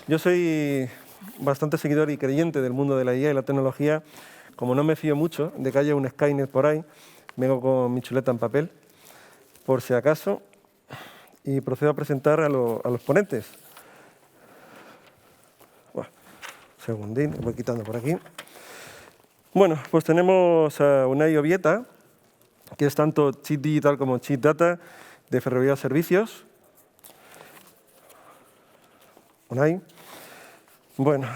Yo soy bastante seguidor y creyente del mundo de la IA y la tecnología. Como no me fío mucho de que haya un Skynet por ahí, vengo con mi chuleta en papel, por si acaso, y procedo a presentar a los ponentes. Bueno, segundín, voy quitando por aquí. Bueno, pues tenemos a Unai Obieta, que es tanto Chief Digital como Chief Data de Ferrovial Servicios. Unai. Bueno,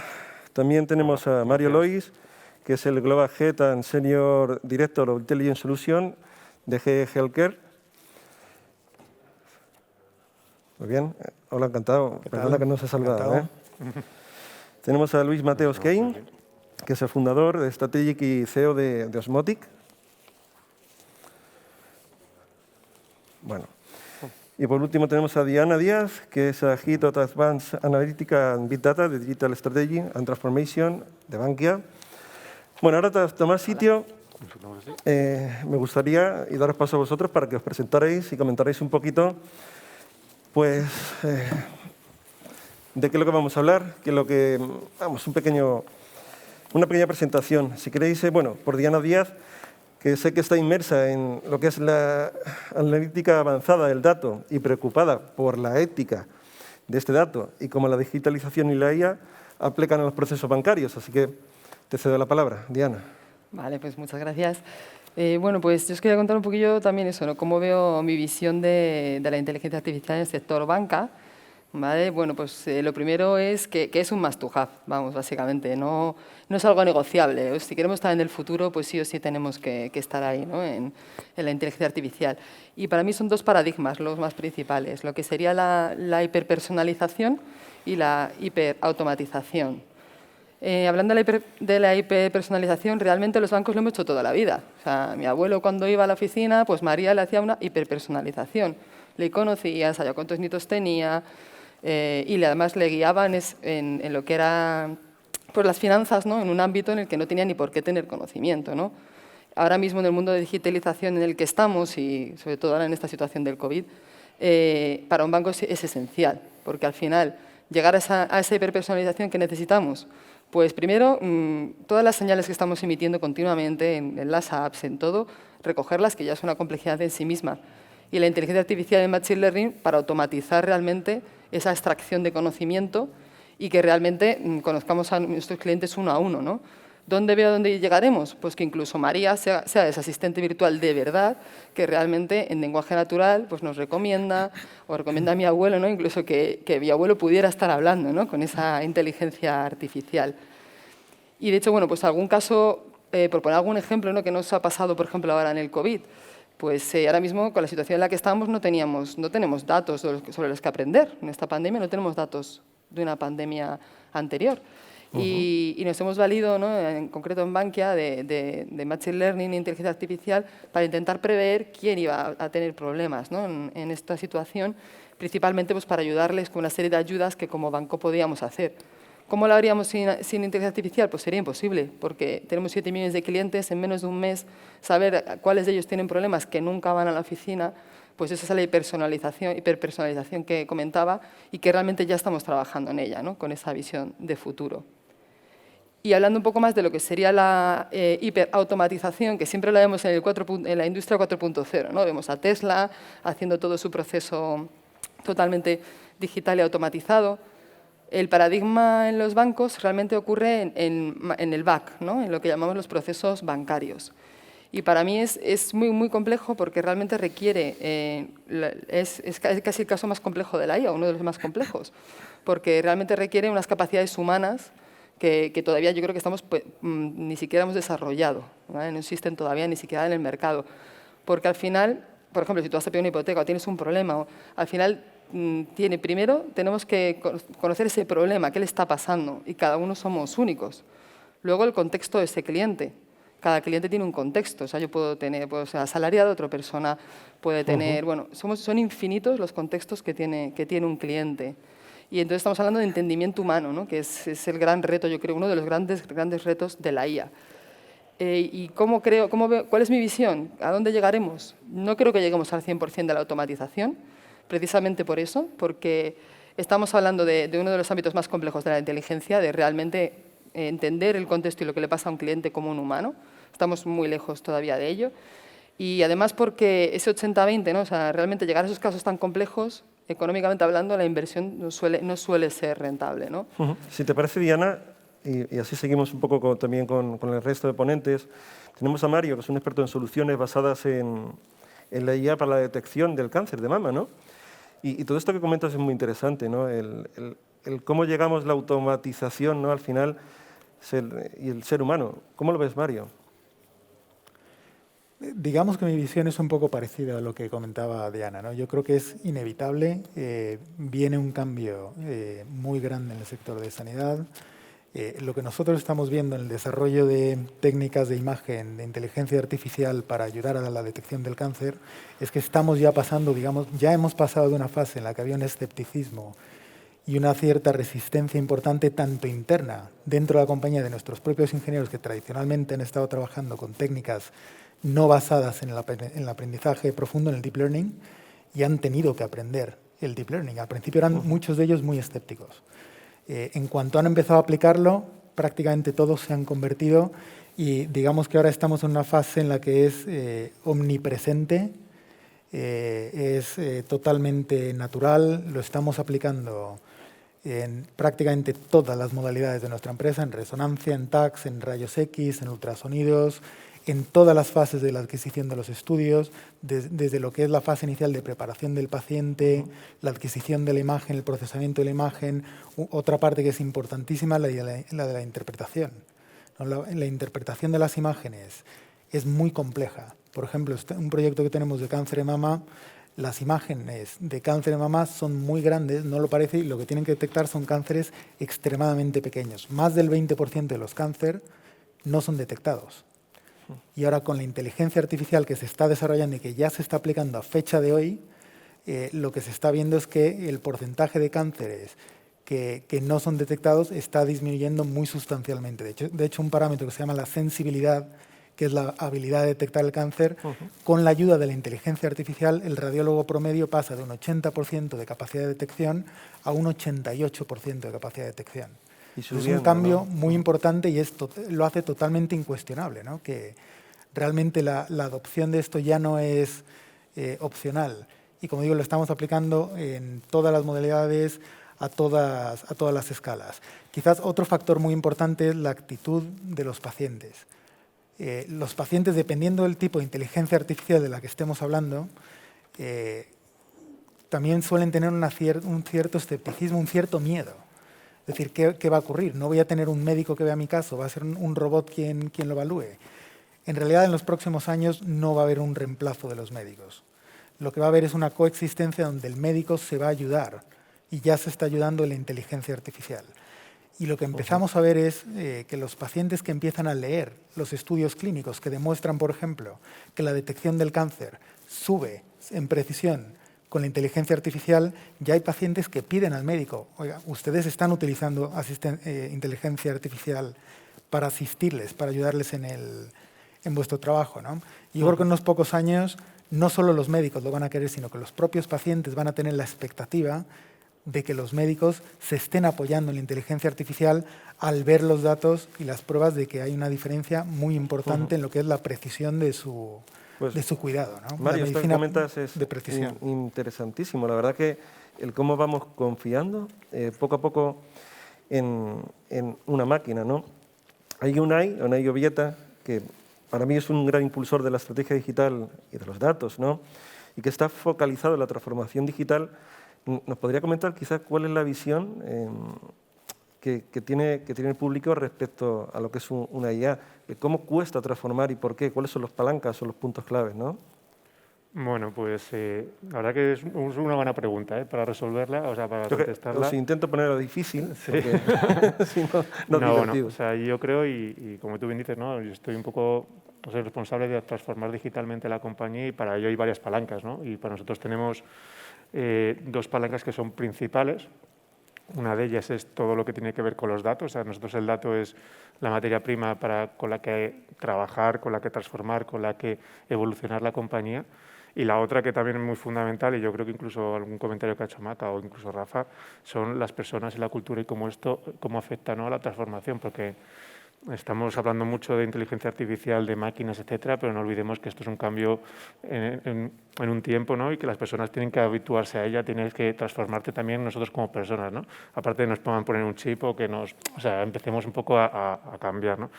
también tenemos a Mario Lois, que es el Global Head and Senior Director of Intelligence Solution de GE Healthcare. Muy bien, hola, encantado. Perdona que no os he saludado. Tenemos a Luis Mateos Kane, que es el fundador de Strategic y CEO de Osmotic. Bueno, y por último tenemos a Diana Díaz, que es Head of Advanced Analytica and Big Data de Digital Strategy and Transformation de Bankia. Bueno, ahora tras tomar sitio, me gustaría daros paso a vosotros para que os presentarais y comentarais un poquito, pues, de qué es lo que vamos a hablar, que lo que, vamos, una pequeña presentación. Si queréis, bueno, por Diana Díaz, que sé que está inmersa en lo que es la analítica avanzada del dato y preocupada por la ética de este dato y cómo la digitalización y la IA aplican a los procesos bancarios. Así que te cedo la palabra, Diana. Vale, pues muchas gracias. Bueno, pues yo os quería contar un poquillo también eso, ¿no? Cómo veo mi visión de la inteligencia artificial en el sector banca. ¿Vale? Bueno, pues lo primero es que es un must to have, vamos, básicamente. No es algo negociable. Si queremos estar en el futuro, pues sí o sí tenemos que estar ahí, ¿no? en la inteligencia artificial. Y para mí son dos paradigmas los más principales, lo que sería la hiperpersonalización y la hiperautomatización. Hablando de la hiperpersonalización, realmente los bancos lo hemos hecho toda la vida. O sea, mi abuelo cuando iba a la oficina, pues María le hacía una hiperpersonalización. Le conocía, sabía cuántos nietos tenía y además le guiaban en lo que era pues, las finanzas, ¿no? En un ámbito en el que no tenía ni por qué tener conocimiento, ¿no? Ahora mismo en el mundo de digitalización en el que estamos y sobre todo ahora en esta situación del COVID, para un banco es esencial, porque al final llegar a esa hiperpersonalización que necesitamos, pues primero, todas las señales que estamos emitiendo continuamente en las apps, en todo, recogerlas, que ya es una complejidad en sí misma. Y la inteligencia artificial y el machine learning para automatizar realmente esa extracción de conocimiento y que realmente conozcamos a nuestros clientes uno a uno, ¿no? ¿Dónde veo dónde llegaremos? Pues que incluso María sea esa asistente virtual de verdad, que realmente en lenguaje natural pues nos recomienda, o recomienda a mi abuelo, ¿no? Incluso que mi abuelo pudiera estar hablando, ¿no? Con esa inteligencia artificial. Y de hecho, bueno, pues algún caso, por poner algún ejemplo, ¿no? Que nos ha pasado, por ejemplo, ahora en el COVID, pues ahora mismo con la situación en la que estamos no tenemos datos sobre los que aprender. En esta pandemia no tenemos datos de una pandemia anterior. Y nos hemos valido, ¿no? En concreto en Bankia, de Machine Learning e inteligencia artificial para intentar prever quién iba a tener problemas, ¿no? en esta situación, principalmente pues, para ayudarles con una serie de ayudas que como banco podíamos hacer. ¿Cómo lo haríamos sin inteligencia artificial? Pues sería imposible, porque tenemos 7 millones de clientes, en menos de un mes saber cuáles de ellos tienen problemas que nunca van a la oficina, pues esa es la hiperpersonalización que comentaba y que realmente ya estamos trabajando en ella, ¿no? Con esa visión de futuro. Y hablando un poco más de lo que sería la hiperautomatización, que siempre la vemos en la industria 4.0, ¿no? Vemos a Tesla haciendo todo su proceso totalmente digital y automatizado. El paradigma en los bancos realmente ocurre en el back, ¿no? En lo que llamamos los procesos bancarios. Y para mí es muy, muy complejo porque realmente requiere, es casi el caso más complejo de la IA, uno de los más complejos, porque realmente requiere unas capacidades humanas que todavía yo creo que estamos, pues, ni siquiera hemos desarrollado, ¿vale? No existen todavía ni siquiera en el mercado. Porque al final, por ejemplo, si tú vas a pedir una hipoteca o tienes un problema, al final primero tenemos que conocer ese problema, qué le está pasando, y cada uno somos únicos. Luego el contexto de ese cliente. Cada cliente tiene un contexto, o sea, yo puedo ser asalariado, otra persona puede tener, bueno, son infinitos los contextos que tiene un cliente. Y entonces estamos hablando de entendimiento humano, ¿no? Que es el gran reto, yo creo, uno de los grandes retos de la IA. ¿Y cuál es mi visión? ¿A dónde llegaremos? No creo que lleguemos al 100% de la automatización, precisamente por eso, porque estamos hablando de uno de los ámbitos más complejos de la inteligencia, de realmente entender el contexto y lo que le pasa a un cliente como un humano. Estamos muy lejos todavía de ello. Y además porque ese 80-20, ¿no? O sea, realmente llegar a esos casos tan complejos, económicamente hablando, la inversión no suele ser rentable, ¿no? Si te parece, Diana, y así seguimos un poco también con el resto de ponentes, tenemos a Mario, que es un experto en soluciones basadas en la IA para la detección del cáncer de mama, ¿no? Y todo esto que comentas es muy interesante, ¿no? El cómo llegamos la automatización, ¿no? Al final y el ser humano. ¿Cómo lo ves, Mario? Digamos que mi visión es un poco parecida a lo que comentaba Diana, ¿no? Yo creo que es inevitable, viene un cambio muy grande en el sector de sanidad. Lo que nosotros estamos viendo en el desarrollo de técnicas de imagen, de inteligencia artificial para ayudar a la detección del cáncer, es que estamos ya pasando, digamos, ya hemos pasado de una fase en la que había un escepticismo y una cierta resistencia importante, tanto interna, dentro de la compañía de nuestros propios ingenieros que tradicionalmente han estado trabajando con técnicas no basadas en el aprendizaje profundo, en el deep learning, y han tenido que aprender el deep learning. Al principio eran muchos de ellos muy escépticos. En cuanto han empezado a aplicarlo, prácticamente todos se han convertido y digamos que ahora estamos en una fase en la que es omnipresente, es totalmente natural, lo estamos aplicando en prácticamente todas las modalidades de nuestra empresa, en resonancia, en TACs, en rayos X, en ultrasonidos, en todas las fases de la adquisición de los estudios, desde lo que es la fase inicial de preparación del paciente, la adquisición de la imagen, el procesamiento de la imagen, otra parte que es importantísima, la de la interpretación. La interpretación de las imágenes es muy compleja. Por ejemplo, un proyecto que tenemos de cáncer de mama, las imágenes de cáncer de mama son muy grandes, no lo parece, y lo que tienen que detectar son cánceres extremadamente pequeños. Más del 20% de los cánceres no son detectados. Y ahora con la inteligencia artificial que se está desarrollando y que ya se está aplicando a fecha de hoy, lo que se está viendo es que el porcentaje de cánceres que no son detectados está disminuyendo muy sustancialmente. De hecho, un parámetro que se llama la sensibilidad, que es la habilidad de detectar el cáncer, con la ayuda de la inteligencia artificial, el radiólogo promedio pasa de un 80% de capacidad de detección a un 88% de capacidad de detección. Es un cambio muy importante y lo hace totalmente incuestionable, ¿no? Que realmente la adopción de esto ya no es opcional. Y como digo, lo estamos aplicando en todas las modalidades, a todas las escalas. Quizás otro factor muy importante es la actitud de los pacientes. Los pacientes, dependiendo del tipo de inteligencia artificial de la que estemos hablando, también suelen tener un cierto escepticismo, un cierto miedo. Es decir, ¿qué va a ocurrir? No voy a tener un médico que vea mi caso, va a ser un robot quien lo evalúe. En realidad, en los próximos años no va a haber un reemplazo de los médicos. Lo que va a haber es una coexistencia donde el médico se va a ayudar y ya se está ayudando en la inteligencia artificial. Y lo que empezamos a ver es que los pacientes que empiezan a leer los estudios clínicos que demuestran, por ejemplo, que la detección del cáncer sube en precisión con la inteligencia artificial, ya hay pacientes que piden al médico, oiga, ustedes están utilizando inteligencia artificial para asistirles, para ayudarles en vuestro trabajo, ¿no? Y yo creo que en unos pocos años no solo los médicos lo van a querer, sino que los propios pacientes van a tener la expectativa de que los médicos se estén apoyando en la inteligencia artificial al ver los datos y las pruebas de que hay una diferencia muy importante en lo que es la precisión de su cuidado, ¿no? Mario, esto que comentas es de precisión. Interesantísimo. La verdad que el cómo vamos confiando poco a poco en una máquina, ¿no? Hay Unai Obieta, que para mí es un gran impulsor de la estrategia digital y de los datos, ¿no? Y que está focalizado en la transformación digital. ¿Nos podría comentar quizás cuál es la visión que tiene el público respecto a lo que es una IA? ¿Cómo cuesta transformar y por qué? ¿Cuáles son los palancas o los puntos claves, no? Bueno, pues la verdad que es una buena pregunta para resolverla, o sea, para contestarla. Os intento ponerlo difícil, sí. Porque si no es divertido. Bueno, o sea, yo creo, y como tú bien dices, ¿no? Yo estoy un poco soy responsable de transformar digitalmente la compañía y para ello hay varias palancas, ¿no? Y para nosotros tenemos dos palancas que son principales. Una de ellas es todo lo que tiene que ver con los datos. O sea, nosotros el dato es la materia prima con la que trabajar, con la que transformar, con la que evolucionar la compañía. Y la otra que también es muy fundamental, y yo creo que incluso algún comentario que ha hecho Mata o incluso Rafa, son las personas y la cultura y cómo afecta, ¿no?, a la transformación, porque estamos hablando mucho de inteligencia artificial, de máquinas, etcétera, pero no olvidemos que esto es un cambio en un tiempo, ¿no?, y que las personas tienen que habituarse a ella, tienes que transformarte también nosotros como personas, ¿no? Aparte de nos puedan poner un chip o que empecemos un poco a cambiar, ¿no?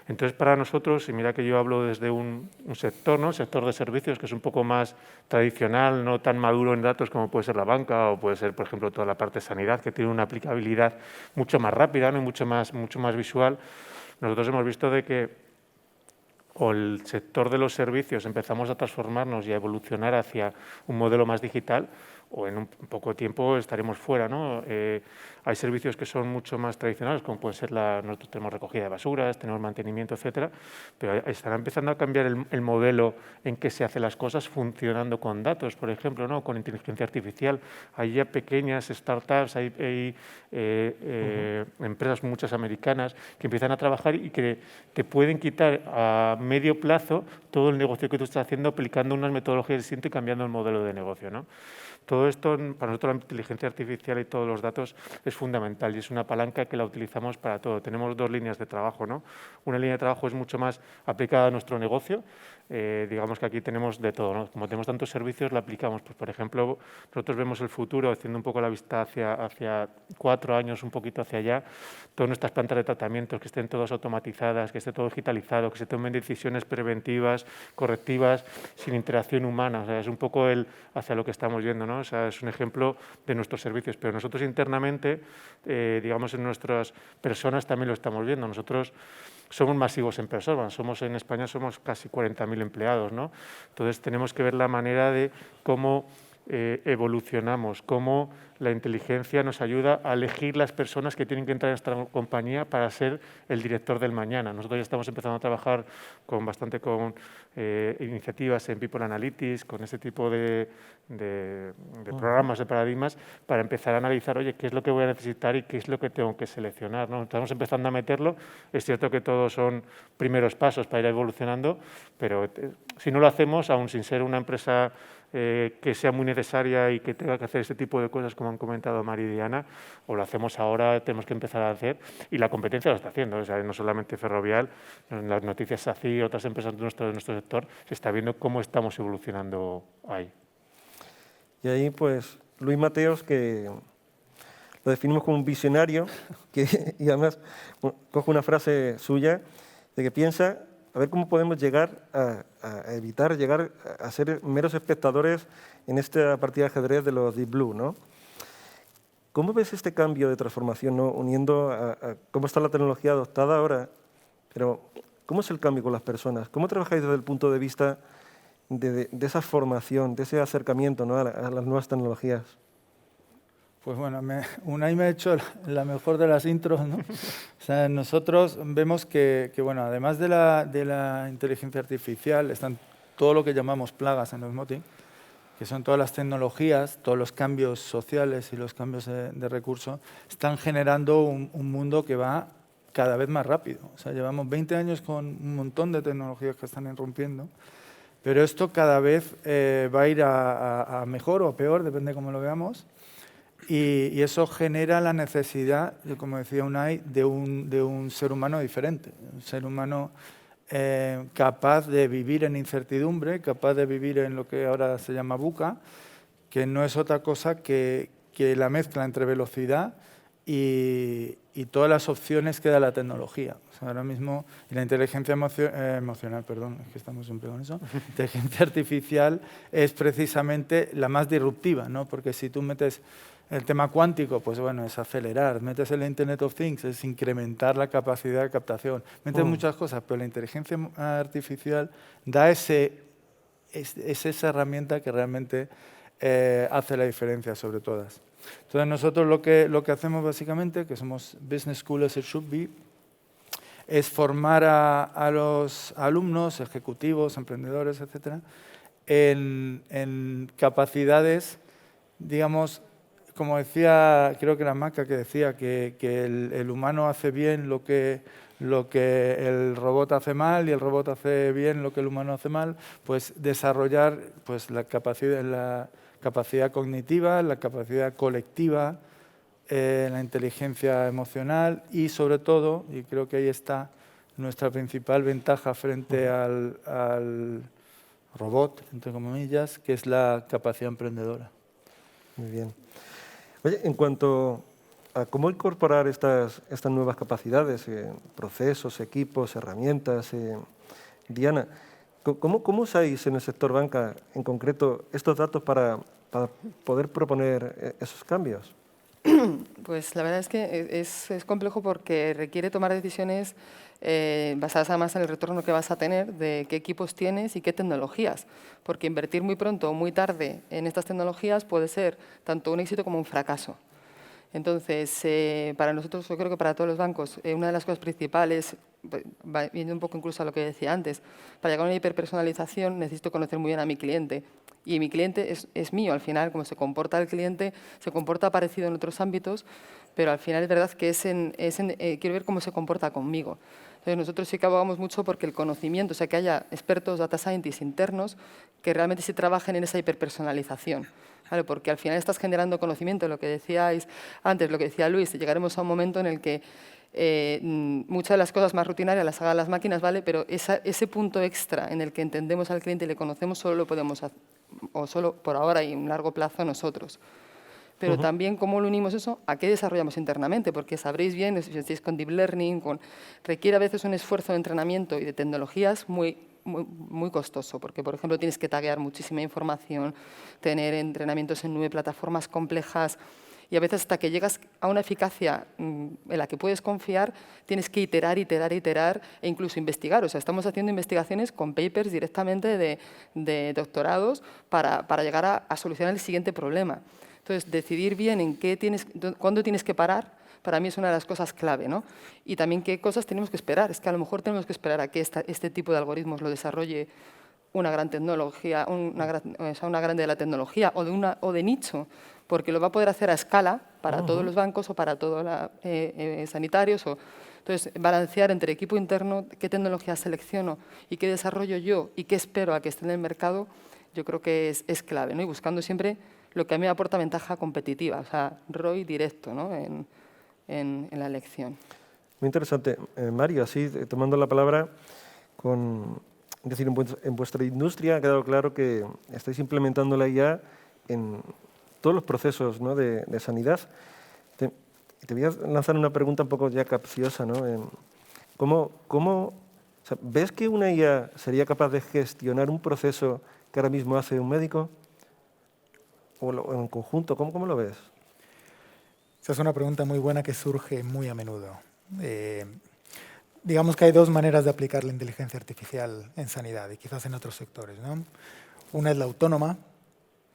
Entonces, para nosotros, y mira que yo hablo desde un sector, ¿no?, el sector de servicios, que es un poco más tradicional, no tan maduro en datos como puede ser la banca o puede ser, por ejemplo, toda la parte de sanidad, que tiene una aplicabilidad mucho más rápida, ¿no?, y mucho más visual. Nosotros hemos visto de que o el sector de los servicios empezamos a transformarnos y a evolucionar hacia un modelo más digital, o en un poco tiempo estaremos fuera, ¿no? Hay servicios que son mucho más tradicionales, como puede ser nosotros tenemos recogida de basuras, tenemos mantenimiento, etcétera, pero estará empezando a cambiar el modelo en que se hacen las cosas funcionando con datos, por ejemplo, ¿no?, con inteligencia artificial. Hay ya pequeñas startups, hay empresas, muchas americanas, que empiezan a trabajar y que te pueden quitar a medio plazo todo el negocio que tú estás haciendo aplicando unas metodologías distintas y cambiando el modelo de negocio, ¿no? Todo esto, para nosotros la inteligencia artificial y todos los datos es fundamental y es una palanca que la utilizamos para todo. Tenemos dos líneas de trabajo, ¿no? Una línea de trabajo es mucho más aplicada a nuestro negocio. Digamos que aquí tenemos de todo, ¿no? Como tenemos tantos servicios, la aplicamos. Pues, por ejemplo, nosotros vemos el futuro, haciendo un poco la vista hacia 4 años, un poquito hacia allá, todas nuestras plantas de tratamientos, que estén todas automatizadas, que esté todo digitalizado, que se tomen decisiones preventivas, correctivas, sin interacción humana. O sea, es un poco hacia lo que estamos yendo, ¿no? O sea, es un ejemplo de nuestros servicios, pero nosotros internamente, digamos, en nuestras personas también lo estamos viendo. Nosotros somos masivos en personas, en España somos casi 40.000 empleados, ¿no? Entonces tenemos que ver la manera de cómo evolucionamos, cómo la inteligencia nos ayuda a elegir las personas que tienen que entrar en nuestra compañía para ser el director del mañana. Nosotros ya estamos empezando a trabajar con iniciativas en People Analytics, con ese tipo de programas, de paradigmas, para empezar a analizar, oye, qué es lo que voy a necesitar y qué es lo que tengo que seleccionar, ¿no? Estamos empezando a meterlo. Es cierto que todos son primeros pasos para ir evolucionando, pero si no lo hacemos, aún sin ser una empresa que sea muy necesaria y que tenga que hacer este tipo de cosas, como han comentado Mari y Diana, o lo hacemos ahora, tenemos que empezar a hacer, y la competencia lo está haciendo, o sea, no solamente Ferrovial, en las noticias SACI y otras empresas de nuestro sector, se está viendo cómo estamos evolucionando ahí. Y ahí, pues, Luis Mateos, que lo definimos como un visionario, y además coge una frase suya, de que piensa a ver cómo podemos llegar a evitar llegar a ser meros espectadores en esta partida de ajedrez de los Deep Blue, ¿no? ¿Cómo ves este cambio de transformación, ¿no?, uniendo a cómo está la tecnología adoptada ahora, pero cómo es el cambio con las personas? ¿Cómo trabajáis desde el punto de vista de esa formación, de ese acercamiento, ¿no?, a las nuevas tecnologías? Pues bueno, Unai me ha hecho la mejor de las intros, ¿no? O sea, nosotros vemos que bueno, además de la inteligencia artificial, están todo lo que llamamos plagas en Osmotic, que son todas las tecnologías, todos los cambios sociales y los cambios de recursos, están generando un mundo que va cada vez más rápido. O sea, llevamos 20 años con un montón de tecnologías que están irrumpiendo, pero esto cada vez va a ir a mejor o a peor, depende de cómo lo veamos. Y eso genera la necesidad, como decía Unai, de un ser humano diferente, un ser humano capaz de vivir en incertidumbre, capaz de vivir en lo que ahora se llama VUCA, que no es otra cosa que la mezcla entre velocidad y todas las opciones que da la tecnología. O sea, ahora mismo, la inteligencia emocional, perdón, es que estamos siempre con eso, la inteligencia artificial es precisamente la más disruptiva, ¿no? Porque si tú metes el tema cuántico, pues bueno, es acelerar. Metes el Internet of Things, es incrementar la capacidad de captación. Metes muchas cosas, pero la inteligencia artificial da es esa herramienta que realmente hace la diferencia sobre todas. Entonces nosotros lo que hacemos básicamente, que somos Business School as it should be, es formar a los alumnos, ejecutivos, emprendedores, etcétera, en capacidades, digamos, como decía, creo que era Maca que decía que el humano hace bien lo que el robot hace mal y el robot hace bien lo que el humano hace mal, pues desarrollar pues, la capacidad cognitiva, la capacidad colectiva, la inteligencia emocional y sobre todo, y creo que ahí está nuestra principal ventaja frente al robot, entre comillas, que es la capacidad emprendedora. Muy bien. Oye, en cuanto a cómo incorporar estas nuevas capacidades, procesos, equipos, herramientas, Diana, ¿cómo usáis en el sector banca en concreto estos datos para poder proponer esos cambios? Pues la verdad es que es complejo porque requiere tomar decisiones basadas además en el retorno que vas a tener de qué equipos tienes y qué tecnologías, porque invertir muy pronto o muy tarde en estas tecnologías puede ser tanto un éxito como un fracaso. Entonces, para nosotros, yo creo que para todos los bancos, una de las cosas principales, viendo un poco incluso a lo que decía antes, para llegar a una hiperpersonalización necesito conocer muy bien a mi cliente. Y mi cliente es mío, al final, como se comporta el cliente, se comporta parecido en otros ámbitos, pero al final es verdad que quiero ver cómo se comporta conmigo. Entonces, nosotros sí que abogamos mucho porque el conocimiento, o sea, que haya expertos data scientists internos que realmente se trabajen en esa hiperpersonalización. ¿Vale? Porque al final estás generando conocimiento, lo que decíais antes, lo que decía Luis, llegaremos a un momento en el que muchas de las cosas más rutinarias las hagan las máquinas, ¿vale? Pero ese punto extra en el que entendemos al cliente y le conocemos solo lo podemos hacer, o solo por ahora y en un largo plazo nosotros. Pero también cómo lo unimos eso a qué desarrollamos internamente, porque sabréis bien, si estáis con Deep Learning, requiere a veces un esfuerzo de entrenamiento y de tecnologías muy costoso, porque, por ejemplo, tienes que taguear muchísima información, tener entrenamientos en nube, plataformas complejas, y a veces hasta que llegas a una eficacia en la que puedes confiar, tienes que iterar e incluso investigar. O sea, estamos haciendo investigaciones con papers directamente de doctorados para llegar a solucionar el siguiente problema. Entonces, decidir bien en cuándo tienes que parar, para mí es una de las cosas clave, ¿no? Y también qué cosas tenemos que esperar. Es que a lo mejor tenemos que esperar a que este tipo de algoritmos lo desarrolle una gran tecnología, una grande de la tecnología o de nicho, porque lo va a poder hacer a escala para todos los bancos o para todos los sanitarios. Entonces, balancear entre equipo interno, qué tecnología selecciono y qué desarrollo yo y qué espero a que esté en el mercado, yo creo que es clave, ¿no? Y buscando siempre lo que a mí me aporta ventaja competitiva, o sea, ROI directo, ¿no? en la elección. Muy interesante. Mario, así tomando la palabra, es decir, en vuestra industria ha quedado claro que estáis implementando la IA en todos los procesos, ¿no? de sanidad. Te voy a lanzar una pregunta un poco ya capciosa, ¿no? O sea, ¿ves que una IA sería capaz de gestionar un proceso que ahora mismo hace un médico? ¿O en conjunto? ¿Cómo lo ves? Esa es una pregunta muy buena que surge muy a menudo. Digamos que hay dos maneras de aplicar la inteligencia artificial en sanidad y quizás en otros sectores, ¿no? Una es la autónoma,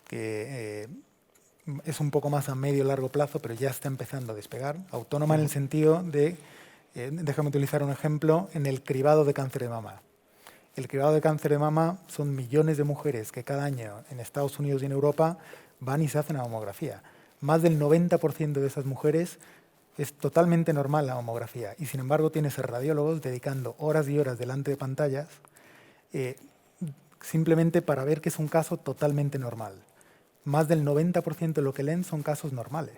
que es un poco más a medio y largo plazo, pero ya está empezando a despegar. Autónoma en el sentido de, déjame utilizar un ejemplo, en el cribado de cáncer de mama. El cribado de cáncer de mama son millones de mujeres que cada año en Estados Unidos y en Europa van y se hacen la mamografía. Más del 90% de esas mujeres es totalmente normal la mamografía y sin embargo tienes a radiólogos dedicando horas y horas delante de pantallas simplemente para ver que es un caso totalmente normal. Más del 90% de lo que leen son casos normales.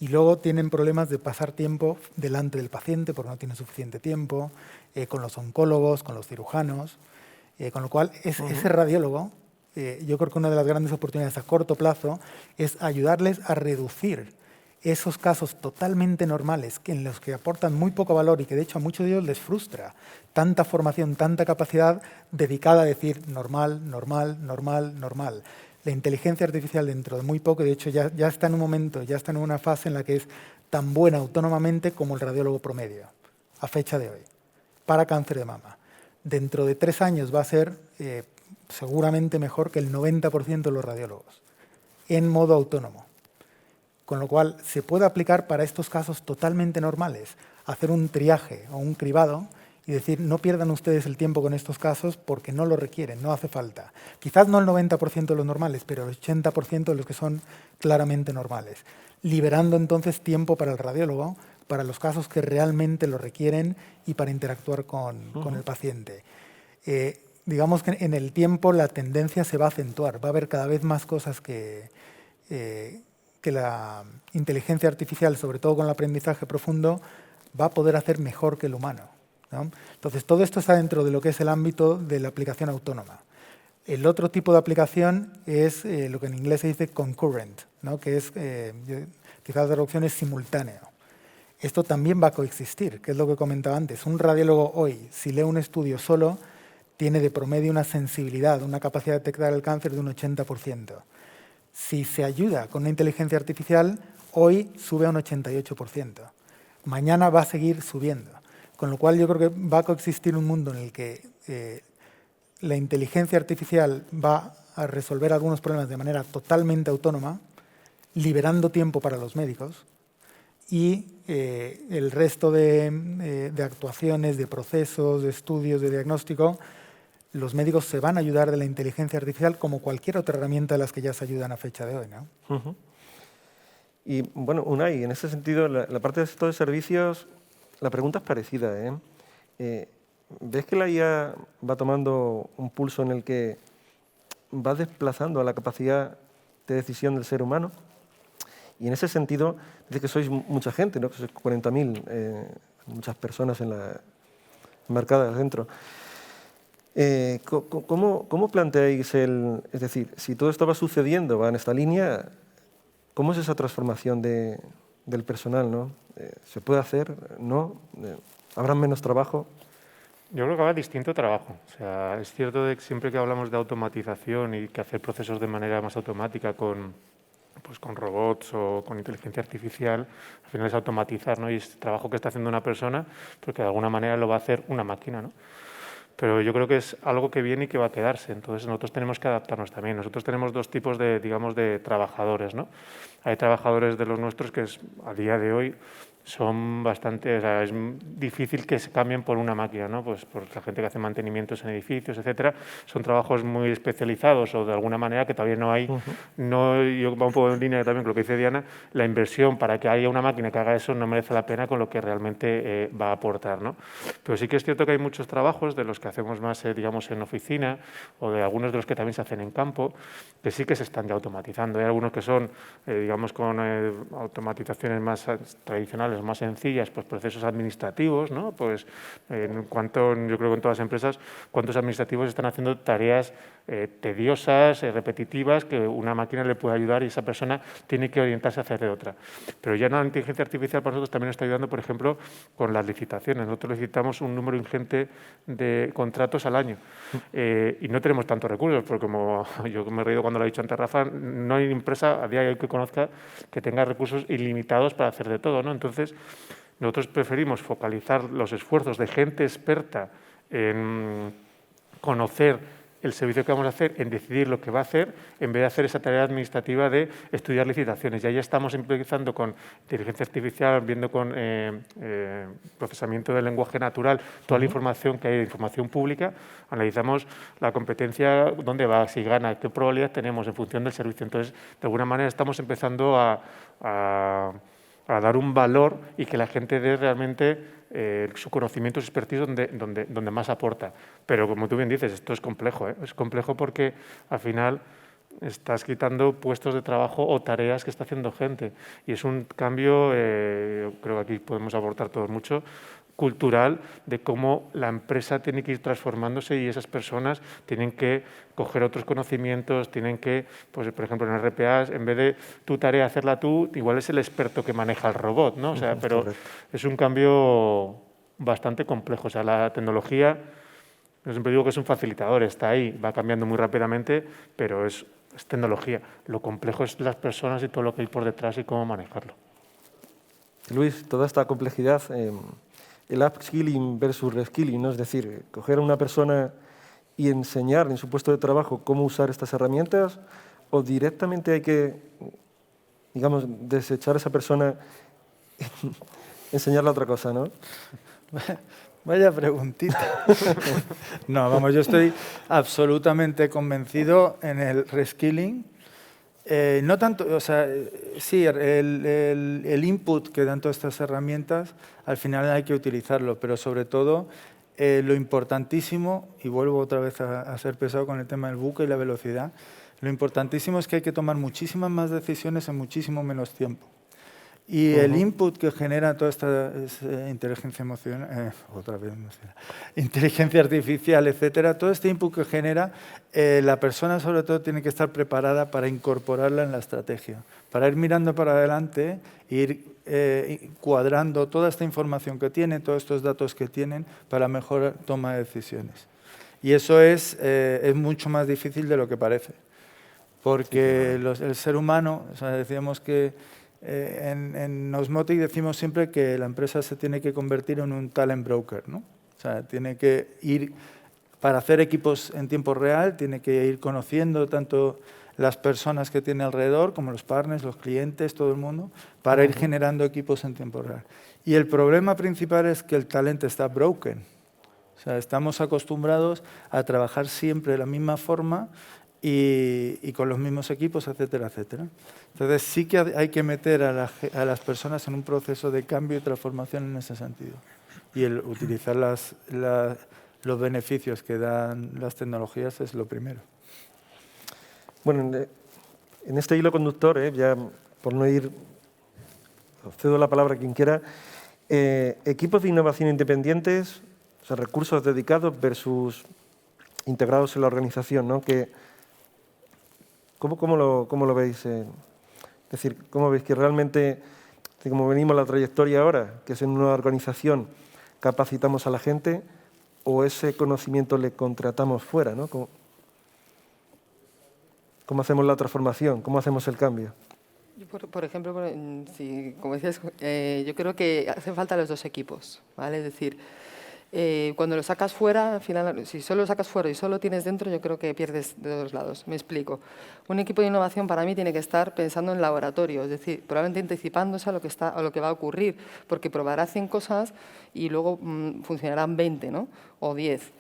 Y luego tienen problemas de pasar tiempo delante del paciente porque no tienen suficiente tiempo, con los oncólogos, con los cirujanos, con lo cual ese radiólogo, yo creo que una de las grandes oportunidades a corto plazo es ayudarles a reducir esos casos totalmente normales en los que aportan muy poco valor y que de hecho a muchos de ellos les frustra tanta formación, tanta capacidad dedicada a decir normal, normal, normal, normal. La inteligencia artificial dentro de muy poco, de hecho ya está en un momento, ya está en una fase en la que es tan buena autónomamente como el radiólogo promedio, a fecha de hoy, para cáncer de mama. Dentro de 3 años va a ser seguramente mejor que el 90% de los radiólogos, en modo autónomo. Con lo cual se puede aplicar para estos casos totalmente normales, hacer un triaje o un cribado y decir, no pierdan ustedes el tiempo con estos casos porque no lo requieren, no hace falta. Quizás no el 90% de los normales, pero el 80% de los que son claramente normales. Liberando entonces tiempo para el radiólogo, para los casos que realmente lo requieren y para interactuar con el paciente. Digamos que en el tiempo la tendencia se va a acentuar, va a haber cada vez más cosas que la inteligencia artificial, sobre todo con el aprendizaje profundo, va a poder hacer mejor que el humano, ¿no? Entonces, todo esto está dentro de lo que es el ámbito de la aplicación autónoma. El otro tipo de aplicación es lo que en inglés se dice concurrent, ¿no? Que es, quizás la traducción es simultáneo. Esto también va a coexistir, que es lo que comentaba antes. Un radiólogo hoy, si lee un estudio solo, tiene de promedio una sensibilidad, una capacidad de detectar el cáncer de un 80%. Si se ayuda con una inteligencia artificial, hoy sube a un 88%. Mañana va a seguir subiendo. Con lo cual yo creo que va a coexistir un mundo en el que la inteligencia artificial va a resolver algunos problemas de manera totalmente autónoma, liberando tiempo para los médicos, y el resto de actuaciones, de procesos, de estudios, de diagnóstico, los médicos se van a ayudar de la inteligencia artificial como cualquier otra herramienta de las que ya se ayudan a fecha de hoy, ¿no? Y bueno, Unai, en ese sentido, la parte de sector de servicios, la pregunta es parecida, ¿Ves que la IA va tomando un pulso en el que va desplazando a la capacidad de decisión del ser humano? Y en ese sentido, dice que sois mucha gente, ¿no? Que sois 40.000, muchas personas marcadas dentro. ¿Cómo planteáis es decir, si todo esto va sucediendo, va en esta línea, ¿cómo es esa transformación del personal, ¿no? ¿Se puede hacer? ¿No? ¿Habrá menos trabajo? Yo creo que habrá distinto trabajo. O sea, es cierto de que siempre que hablamos de automatización y que hacer procesos de manera más automática con robots o con inteligencia artificial, al final es automatizar, ¿no? Y es trabajo que está haciendo una persona, porque de alguna manera lo va a hacer una máquina, ¿no? Pero yo creo que es algo que viene y que va a quedarse. Entonces nosotros tenemos que adaptarnos también. Nosotros tenemos dos tipos de, digamos, de trabajadores, ¿no? Hay trabajadores de los nuestros que a día de hoy son bastante, o sea, es difícil que se cambien por una máquina, ¿no? Pues por la gente que hace mantenimientos en edificios, etcétera. Son trabajos muy especializados o de alguna manera que todavía no hay, yo va un poco en línea también con lo que dice Diana, la inversión para que haya una máquina que haga eso no merece la pena con lo que realmente va a aportar, ¿no? Pero sí que es cierto que hay muchos trabajos de los que hacemos más, digamos, en oficina o de algunos de los que también se hacen en campo, que sí que se están ya automatizando. Hay algunos que son, digamos, con automatizaciones más tradicionales, más sencillas, pues procesos administrativos, ¿no? Pues yo creo que en todas las empresas, cuántos administrativos están haciendo tareas tediosas, repetitivas, que una máquina le puede ayudar y esa persona tiene que orientarse a hacer de otra. Pero ya la inteligencia artificial para nosotros también nos está ayudando, por ejemplo, con las licitaciones. Nosotros licitamos un número ingente de contratos al año y no tenemos tantos recursos, porque como yo me he reído cuando lo ha dicho antes Rafa, no hay empresa a día de hoy que conozca que tenga recursos ilimitados para hacer de todo, ¿no? Entonces, nosotros preferimos focalizar los esfuerzos de gente experta en conocer el servicio que vamos a hacer, en decidir lo que va a hacer, en vez de hacer esa tarea administrativa de estudiar licitaciones. Ya estamos empezando con inteligencia artificial, viendo con procesamiento del lenguaje natural toda la información que hay de información pública, analizamos la competencia, dónde va, si gana, qué probabilidad tenemos en función del servicio. Entonces, de alguna manera estamos empezando a dar un valor y que la gente dé realmente su conocimiento, su expertise donde más aporta. Pero como tú bien dices, esto es complejo, ¿eh? Es complejo porque al final estás quitando puestos de trabajo o tareas que está haciendo gente. Y es un cambio, yo creo que aquí podemos aportar todos mucho, cultural, de cómo la empresa tiene que ir transformándose y esas personas tienen que coger otros conocimientos, tienen que, pues, por ejemplo, en RPAs, en vez de tu tarea hacerla tú, igual es el experto que maneja el robot, ¿no? O sea, pero es un cambio bastante complejo. O sea, la tecnología, yo siempre digo que es un facilitador, está ahí, va cambiando muy rápidamente, pero es tecnología. Lo complejo es las personas y todo lo que hay por detrás y cómo manejarlo. Luis, toda esta complejidad, el upskilling versus reskilling, ¿no? Es decir, coger a una persona y enseñar en su puesto de trabajo cómo usar estas herramientas, o directamente hay que, digamos, desechar a esa persona y enseñarle otra cosa, ¿no? Vaya preguntita. No, vamos, yo estoy absolutamente convencido en el reskilling. No tanto, o sea, sí, el input que dan todas estas herramientas, al final hay que utilizarlo, pero sobre todo lo importantísimo, y vuelvo otra vez a ser pesado con el tema del buque y la velocidad, lo importantísimo es que hay que tomar muchísimas más decisiones en muchísimo menos tiempo. Y el input que genera toda esta inteligencia emocional, inteligencia artificial, etcétera, todo este input que genera, la persona sobre todo tiene que estar preparada para incorporarla en la estrategia, para ir mirando para adelante, ir cuadrando toda esta información que tiene, todos estos datos que tienen, para mejor toma de decisiones. Y eso es mucho más difícil de lo que parece, porque el ser humano, o sea, decíamos que en Osmotic decimos siempre que la empresa se tiene que convertir en un talent broker, ¿no? O sea, tiene que ir, para hacer equipos en tiempo real, tiene que ir conociendo tanto las personas que tiene alrededor, como los partners, los clientes, todo el mundo, para ir generando equipos en tiempo real. Y el problema principal es que el talento está broken. O sea, estamos acostumbrados a trabajar siempre de la misma forma y con los mismos equipos, etcétera, etcétera. Entonces sí que hay que meter a las personas en un proceso de cambio y transformación en ese sentido. Y el utilizar los beneficios que dan las tecnologías es lo primero. Bueno, en este hilo conductor, ya por no ir, cedo la palabra a quien quiera, equipos de innovación independientes, o sea, recursos dedicados versus integrados en la organización, ¿no? ¿Cómo lo veis? Es decir, ¿cómo veis que realmente, como venimos la trayectoria ahora, que es en una organización capacitamos a la gente o ese conocimiento le contratamos fuera, ¿no? ¿Cómo hacemos la transformación? ¿Cómo hacemos el cambio? Yo, por ejemplo, como decías, yo creo que hacen falta los dos equipos, ¿vale? Es decir, cuando lo sacas fuera, al final, si solo lo sacas fuera y solo tienes dentro, yo creo que pierdes de dos lados. Me explico. Un equipo de innovación para mí tiene que estar pensando en laboratorio, es decir, probablemente anticipándose a lo que va a ocurrir, porque probará 100 cosas y luego funcionarán 20, ¿no? O 10.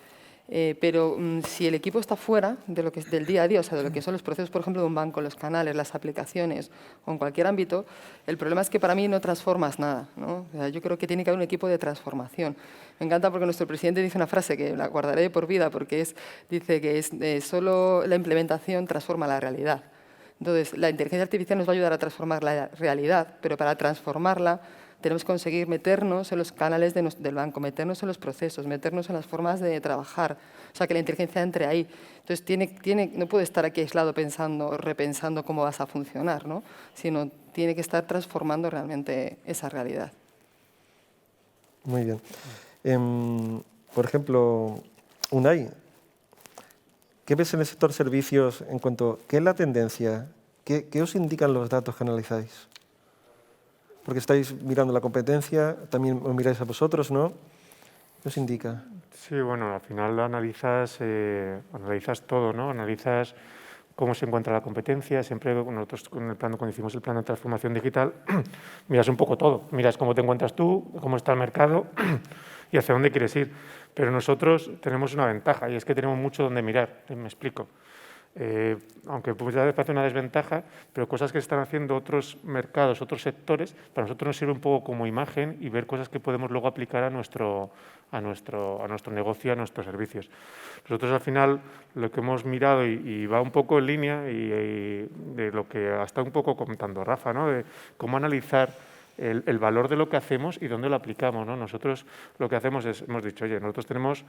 Pero si el equipo está fuera de lo que es del día a día, o sea, de lo que son los procesos, por ejemplo, de un banco, los canales, las aplicaciones o en cualquier ámbito, el problema es que para mí no transformas nada, ¿no? O sea, yo creo que tiene que haber un equipo de transformación. Me encanta porque nuestro presidente dice una frase que la guardaré de por vida, porque dice que solo la implementación transforma la realidad. Entonces, la inteligencia artificial nos va a ayudar a transformar la realidad, pero para transformarla tenemos que conseguir meternos en los canales del banco, meternos en los procesos, meternos en las formas de trabajar, o sea, que la inteligencia entre ahí. Entonces, no puede estar aquí aislado repensando cómo vas a funcionar, ¿no? Sino tiene que estar transformando realmente esa realidad. Muy bien. Por ejemplo, Unai, ¿qué ves en el sector servicios en cuanto a qué es la tendencia? ¿Qué os indican los datos que analizáis? Porque estáis mirando la competencia, también os miráis a vosotros, ¿no? ¿Qué os indica? Sí, bueno, al final analizas todo, ¿no? Analizas cómo se encuentra la competencia. Siempre nosotros, cuando hicimos el plan de transformación digital, miras un poco todo. Miras cómo te encuentras tú, cómo está el mercado y hacia dónde quieres ir. Pero nosotros tenemos una ventaja y es que tenemos mucho donde mirar. Me explico. Aunque pues ya parece una desventaja, pero cosas que están haciendo otros mercados, otros sectores, para nosotros nos sirve un poco como imagen y ver cosas que podemos luego aplicar a nuestro negocio, a nuestros servicios. Nosotros al final lo que hemos mirado y va un poco en línea y de lo que ha estado un poco comentando Rafa, ¿no? De cómo analizar el valor de lo que hacemos y dónde lo aplicamos, ¿no? Nosotros lo que hacemos es, hemos dicho, oye, nosotros tenemos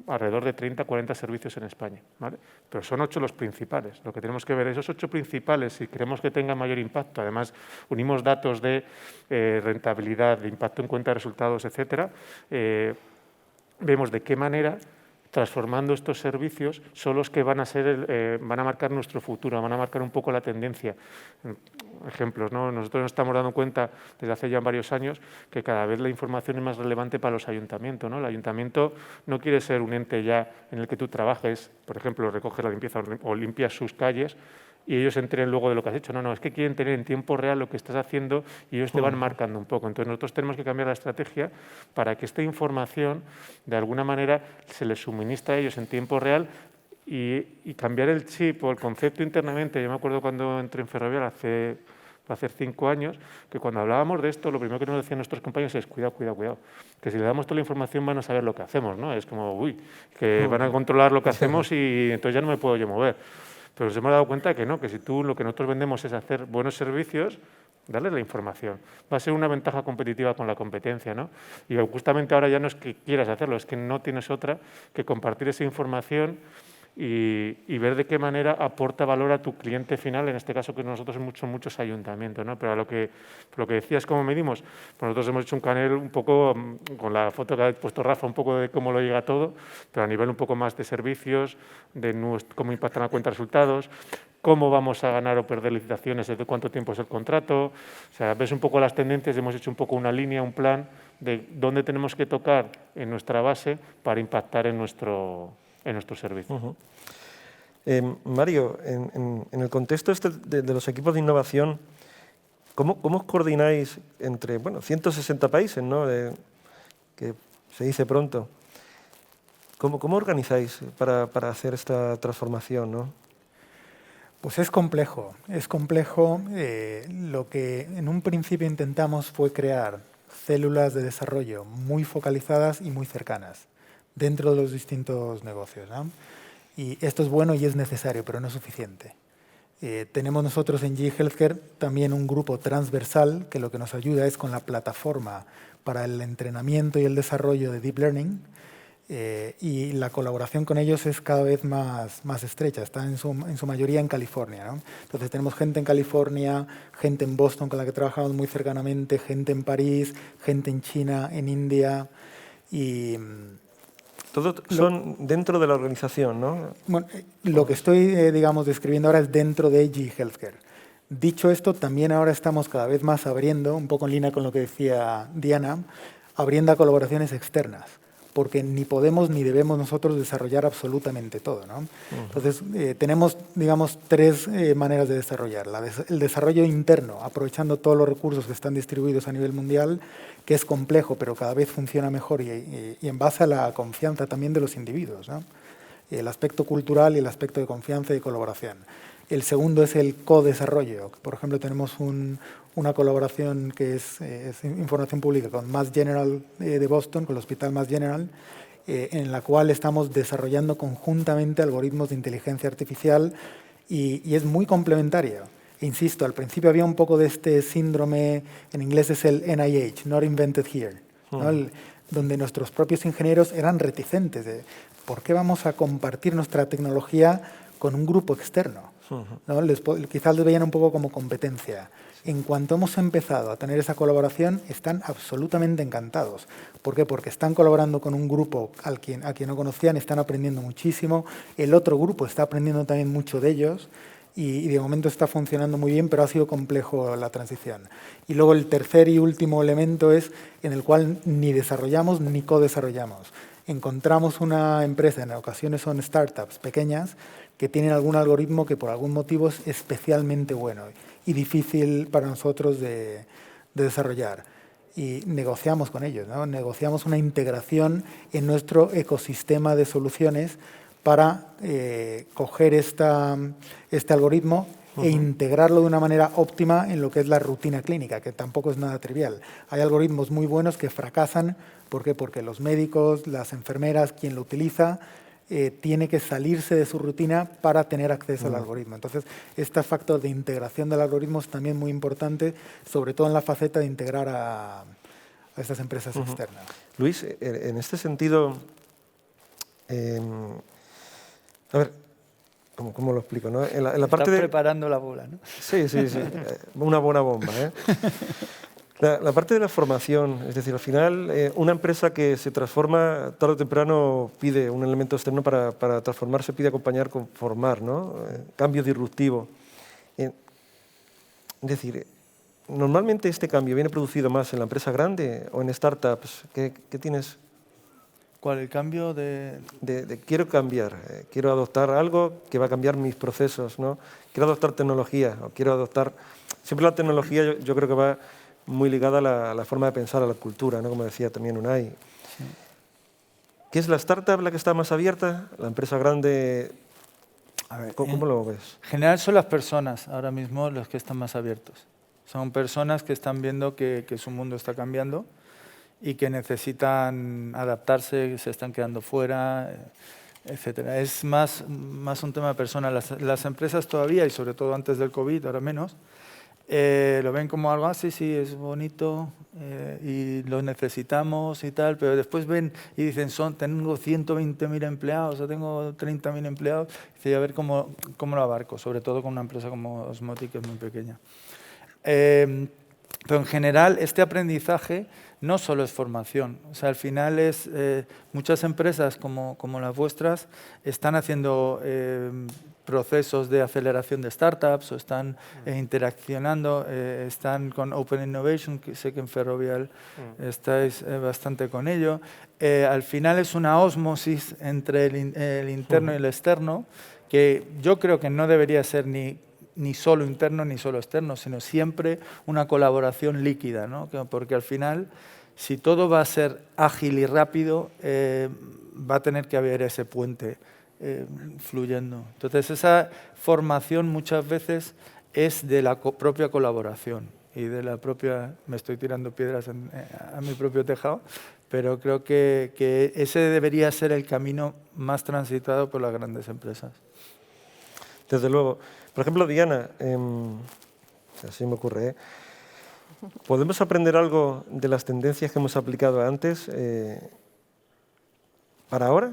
alrededor de 30, 40 servicios en España, ¿vale? Pero son 8 los principales. Lo que tenemos que ver, esos 8 principales, si queremos que tengan mayor impacto, además unimos datos de rentabilidad, de impacto en cuenta de resultados, etcétera, vemos de qué manera transformando estos servicios son los que van a marcar nuestro futuro, van a marcar un poco la tendencia. ejemplos, ¿no? Nosotros nos estamos dando cuenta desde hace ya varios años que cada vez la información es más relevante para los ayuntamientos, ¿no? El ayuntamiento no quiere ser un ente ya en el que tú trabajes, por ejemplo, recoges la limpieza o limpias sus calles y ellos se enteren luego de lo que has hecho. No, es que quieren tener en tiempo real lo que estás haciendo y ellos te van marcando un poco. Entonces nosotros tenemos que cambiar la estrategia para que esta información de alguna manera se les suministre a ellos en tiempo real y cambiar el chip o el concepto internamente. Yo me acuerdo cuando entré en Ferrovial hace 5 años, que cuando hablábamos de esto, lo primero que nos decían nuestros compañeros es cuidado, que si le damos toda la información van a saber lo que hacemos, ¿no? Es como, que van a controlar lo que hacemos y entonces ya no me puedo yo mover. Pero nos hemos dado cuenta que no, que si lo que nosotros vendemos es hacer buenos servicios, darles la información. Va a ser una ventaja competitiva con la competencia, ¿no? Y justamente ahora ya no es que quieras hacerlo, es que no tienes otra que compartir esa información y ver de qué manera aporta valor a tu cliente final, en este caso que nosotros muchos ayuntamientos, ¿no? Pero lo que decías, ¿cómo medimos? Pues nosotros hemos hecho un panel un poco, con la foto que ha puesto Rafa, un poco de cómo lo llega todo, pero a nivel un poco más de servicios, de cómo impactan la cuenta de resultados, cómo vamos a ganar o perder licitaciones, desde cuánto tiempo es el contrato. O sea, ves un poco las tendencias, hemos hecho un poco una línea, un plan de dónde tenemos que tocar en nuestra base para impactar en nuestro servicio. Mario, en el contexto de los equipos de innovación, ¿cómo os coordináis entre 160 países, ¿no? Que se dice pronto? ¿Cómo organizáis para hacer esta transformación, ¿no? Pues es complejo. Lo que en un principio intentamos fue crear células de desarrollo muy focalizadas y muy cercanas dentro de los distintos negocios, ¿no? Y esto es bueno y es necesario, pero no es suficiente. Tenemos nosotros en GE Healthcare también un grupo transversal que lo que nos ayuda es con la plataforma para el entrenamiento y el desarrollo de Deep Learning, y la colaboración con ellos es cada vez más estrecha, está en su mayoría en California, ¿no? Entonces tenemos gente en California, gente en Boston con la que trabajamos muy cercanamente, gente en París, gente en China, en India y... Todos son dentro de la organización, ¿no? Bueno, lo que estoy, describiendo ahora es dentro de GE Healthcare. Dicho esto, también ahora estamos cada vez más abriendo, un poco en línea con lo que decía Diana, abriendo a colaboraciones externas, porque ni podemos ni debemos nosotros desarrollar absolutamente todo, ¿no? Entonces, tenemos, tres maneras de desarrollar. El desarrollo interno, aprovechando todos los recursos que están distribuidos a nivel mundial, que es complejo, pero cada vez funciona mejor y en base a la confianza también de los individuos, ¿no? El aspecto cultural y el aspecto de confianza y colaboración. El segundo es el co-desarrollo. Por ejemplo, tenemos una colaboración que es información pública con Mass General de Boston, con el Hospital Mass General, en la cual estamos desarrollando conjuntamente algoritmos de inteligencia artificial y es muy complementaria. Insisto, al principio había un poco de este síndrome, en inglés es el NIH, Not Invented Here, ¿no? Donde nuestros propios ingenieros eran reticentes de ¿por qué vamos a compartir nuestra tecnología con un grupo externo? ¿No? Quizás les veían un poco como competencia. En cuanto hemos empezado a tener esa colaboración, están absolutamente encantados. ¿Por qué? Porque están colaborando con un grupo a quien no conocían, están aprendiendo muchísimo, el otro grupo está aprendiendo también mucho de ellos, y de momento está funcionando muy bien, pero ha sido complejo la transición. Y luego el tercer y último elemento es en el cual ni desarrollamos ni co-desarrollamos. Encontramos una empresa, en ocasiones son startups pequeñas, que tienen algún algoritmo que por algún motivo es especialmente bueno y difícil para nosotros de desarrollar. Y negociamos con ellos, ¿no? Negociamos una integración en nuestro ecosistema de soluciones para coger este algoritmo e integrarlo de una manera óptima en lo que es la rutina clínica, que tampoco es nada trivial. Hay algoritmos muy buenos que fracasan. ¿Por qué? Porque los médicos, las enfermeras, quien lo utiliza, tiene que salirse de su rutina para tener acceso al algoritmo. Entonces, este factor de integración del algoritmo es también muy importante, sobre todo en la faceta de integrar a estas empresas externas. Luis, en este sentido, a ver, ¿cómo lo explico, ¿no? En la parte Estás preparando la bola, ¿no? Sí. Una buena bomba, ¿eh? La parte de la formación, es decir, al final, una empresa que se transforma tarde o temprano pide un elemento externo para transformarse, pide acompañar con formar, ¿no? Cambio disruptivo. Es decir, normalmente este cambio viene producido más en la empresa grande o en startups. ¿Qué tienes? ¿Cuál? El cambio de... Quiero cambiar, quiero adoptar algo que va a cambiar mis procesos, ¿no? Quiero adoptar tecnología o quiero adoptar... Siempre la tecnología yo creo que va muy ligada a la forma de pensar, a la cultura, ¿no? Como decía también Unai. Sí. ¿Qué es la startup la que está más abierta? ¿La empresa grande? A ver, ¿Cómo lo ves? En general son las personas ahora mismo los que están más abiertos. Son personas que están viendo que su mundo está cambiando y que necesitan adaptarse, que se están quedando fuera, etcétera. Es más un tema de personas. Las empresas todavía, y sobre todo antes del COVID, ahora menos, lo ven como algo así, sí, es bonito y lo necesitamos y tal, pero después ven y dicen, tengo 120.000 empleados o tengo 30.000 empleados, y dice, a ver cómo lo abarco, sobre todo con una empresa como Osmotic, que es muy pequeña. Pero en general este aprendizaje no solo es formación, o sea, al final es muchas empresas como las vuestras están haciendo procesos de aceleración de startups o están interaccionando, están con Open Innovation, que sé que en Ferrovial estáis bastante con ello. Al final es una ósmosis entre el interno y el externo, que yo creo que no debería ser ni solo interno ni solo externo, sino siempre una colaboración líquida, ¿no? Porque al final, si todo va a ser ágil y rápido, va a tener que haber ese puente fluyendo. Entonces, esa formación muchas veces es de la propia colaboración y de la propia... Me estoy tirando piedras a mi propio tejado, pero creo que ese debería ser el camino más transitado por las grandes empresas. Desde luego. Por ejemplo, Diana, así me ocurre, ¿podemos aprender algo de las tendencias que hemos aplicado antes para ahora?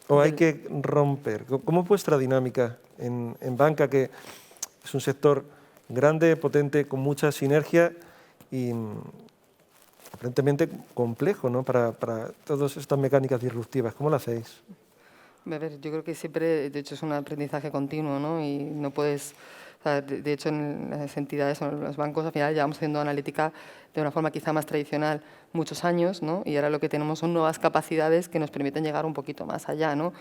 ¿O hay que romper? ¿Cómo es vuestra dinámica en banca, que es un sector grande, potente, con mucha sinergia y aparentemente complejo, ¿no? para todas estas mecánicas disruptivas? ¿Cómo lo hacéis? A ver, yo creo que siempre, de hecho, es un aprendizaje continuo, ¿no? Y no puedes... O sea, de hecho, en las entidades o en los bancos, al final, llevamos haciendo analítica de una forma quizá más tradicional muchos años, ¿no? Y ahora lo que tenemos son nuevas capacidades que nos permiten llegar un poquito más allá, ¿no?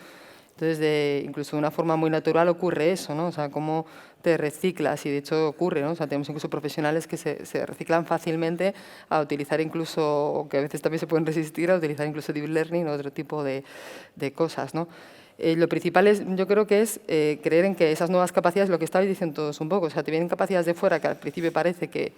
Entonces, incluso de una forma muy natural ocurre eso, ¿no? O sea, cómo te reciclas, y de hecho ocurre, ¿no? O sea, tenemos incluso profesionales que se reciclan fácilmente a utilizar incluso, o que a veces también se pueden resistir a utilizar incluso deep learning o otro tipo de cosas, ¿no? Lo principal yo creo que es creer en que esas nuevas capacidades, lo que estabais diciendo todos un poco, o sea, te vienen capacidades de fuera que al principio parece que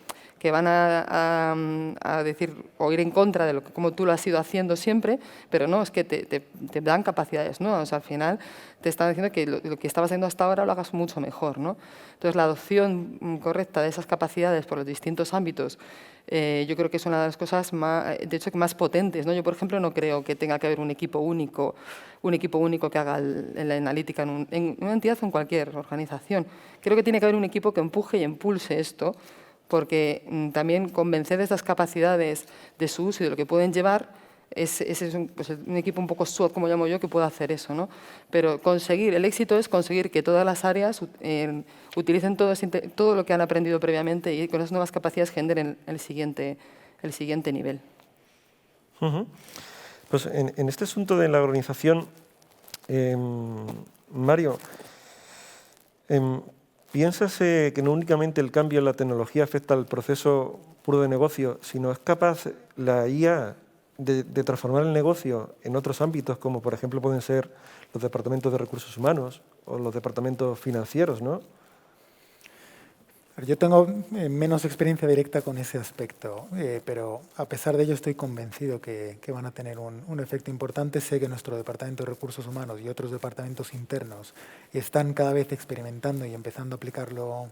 van a decir o ir en contra de como tú lo has ido haciendo siempre, pero no, es que te dan capacidades nuevas. O sea, al final te están diciendo que lo que estabas haciendo hasta ahora lo hagas mucho mejor, ¿no? Entonces, la adopción correcta de esas capacidades por los distintos ámbitos, yo creo que es una de las cosas de hecho, más potentes, ¿no? Yo, por ejemplo, no creo que tenga que haber un equipo único que haga la analítica en una entidad o en cualquier organización. Creo que tiene que haber un equipo que empuje y impulse esto, porque también convencer de estas capacidades, de su uso y de lo que pueden llevar, ese es un equipo un poco SWOT, como llamo yo, que pueda hacer eso, ¿no? Pero el éxito es conseguir que todas las áreas utilicen todo lo que han aprendido previamente y con esas nuevas capacidades generen el siguiente nivel. Pues en este asunto de la organización, Mario, ¿piensas que no únicamente el cambio en la tecnología afecta al proceso puro de negocio, sino es capaz la IA de transformar el negocio en otros ámbitos, como por ejemplo pueden ser los departamentos de recursos humanos o los departamentos financieros, ¿no? Yo tengo menos experiencia directa con ese aspecto, pero a pesar de ello estoy convencido que van a tener un efecto importante. Sé que nuestro departamento de recursos humanos y otros departamentos internos están cada vez experimentando y empezando a aplicarlo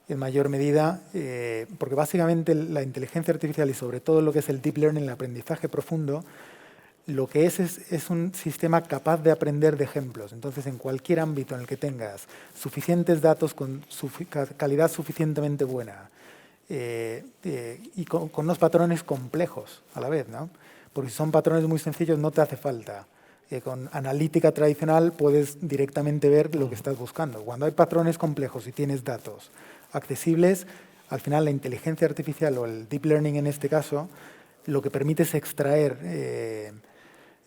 en mayor medida, porque básicamente la inteligencia artificial y sobre todo lo que es el deep learning, el aprendizaje profundo, lo que es un sistema capaz de aprender de ejemplos. Entonces, en cualquier ámbito en el que tengas suficientes datos con calidad suficientemente buena y con unos patrones complejos a la vez, ¿no? Porque si son patrones muy sencillos no te hace falta. Con analítica tradicional puedes directamente ver lo que estás buscando. Cuando hay patrones complejos y tienes datos accesibles, al final la inteligencia artificial o el deep learning en este caso, lo que permite es extraer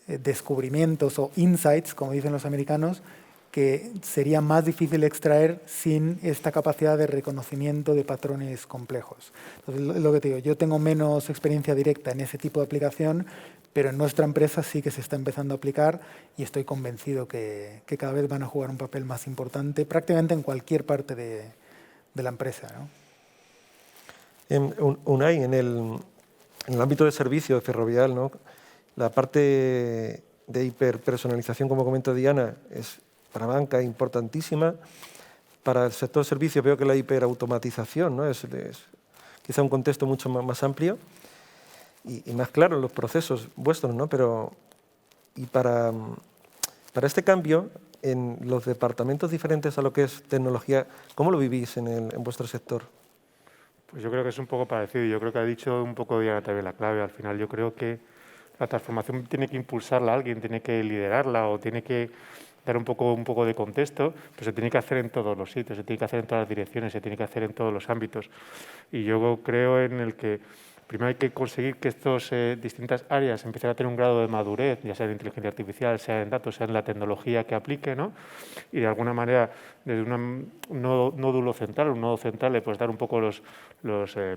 descubrimientos o insights, como dicen los americanos, que sería más difícil extraer sin esta capacidad de reconocimiento de patrones complejos. Entonces, lo que te digo, yo tengo menos experiencia directa en ese tipo de aplicación, pero en nuestra empresa sí que se está empezando a aplicar y estoy convencido que cada vez van a jugar un papel más importante prácticamente en cualquier parte de la empresa, ¿no? Unai, en el ámbito de servicio ferrovial, ¿no? La parte de hiperpersonalización, como comenta Diana, es para banca importantísima. Para el sector servicios veo que la hiperautomatización, ¿no? es quizá un contexto mucho más amplio y más claro en los procesos vuestros, ¿no? Pero y para este cambio en los departamentos diferentes a lo que es tecnología, ¿cómo lo vivís en vuestro sector? Pues yo creo que es un poco parecido. Yo creo que ha dicho un poco Diana también la clave. Al final yo creo que la transformación tiene que impulsarla alguien, tiene que liderarla o tiene que dar un poco de contexto, pero se tiene que hacer en todos los sitios, se tiene que hacer en todas las direcciones, se tiene que hacer en todos los ámbitos. Y yo creo en el que primero hay que conseguir que estas distintas áreas empiecen a tener un grado de madurez, ya sea en inteligencia artificial, sea en datos, sea en la tecnología que aplique, ¿no? Y de alguna manera, desde un nódulo central, un nodo central, le puedes dar un poco los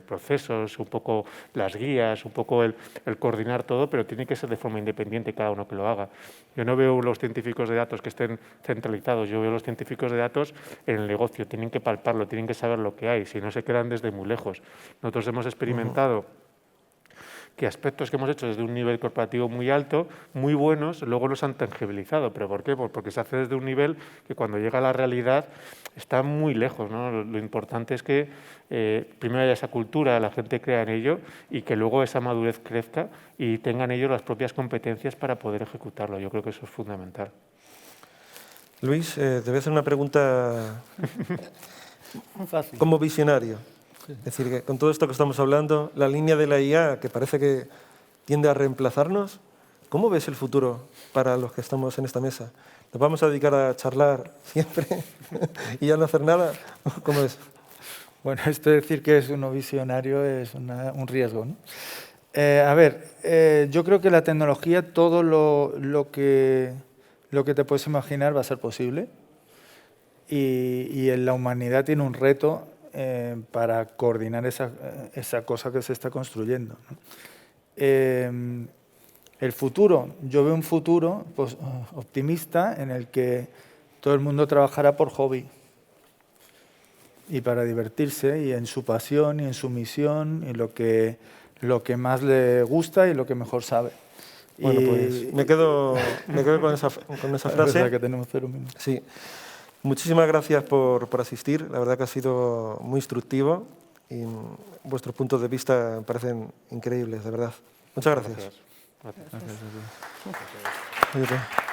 procesos, un poco las guías, un poco el coordinar todo, pero tiene que ser de forma independiente cada uno que lo haga. Yo no veo los científicos de datos que estén centralizados, yo veo los científicos de datos en el negocio, tienen que palparlo, tienen que saber lo que hay, si no se quedan desde muy lejos. Nosotros hemos experimentado que aspectos que hemos hecho desde un nivel corporativo muy alto, muy buenos, luego los han tangibilizado. ¿Pero por qué? Pues porque se hace desde un nivel que cuando llega a la realidad está muy lejos, ¿no? Lo importante es que primero haya esa cultura, la gente crea en ello y que luego esa madurez crezca y tengan ellos las propias competencias para poder ejecutarlo. Yo creo que eso es fundamental. Luis, te voy a hacer una pregunta Fácil. como visionario. Es decir, que con todo esto que estamos hablando, la línea de la IA, que parece que tiende a reemplazarnos, ¿cómo ves el futuro para los que estamos en esta mesa? ¿Nos vamos a dedicar a charlar siempre y ya no hacer nada? ¿Cómo es? Bueno, esto de decir que es uno visionario es un riesgo, ¿no? A ver, yo creo que la tecnología, todo lo que te puedes imaginar va a ser posible y en la humanidad tiene un reto para coordinar esa cosa que se está construyendo, ¿no? El futuro, yo veo un futuro pues, optimista en el que todo el mundo trabajará por hobby y para divertirse y en su pasión y en su misión y lo que más le gusta y lo que mejor sabe. Bueno, pues me quedo con esa frase. Es verdad que tenemos 0 minutos. Sí. Muchísimas gracias por asistir. La verdad que ha sido muy instructivo y vuestros puntos de vista me parecen increíbles, de verdad. Muchas gracias. Gracias. Gracias a ti. Gracias.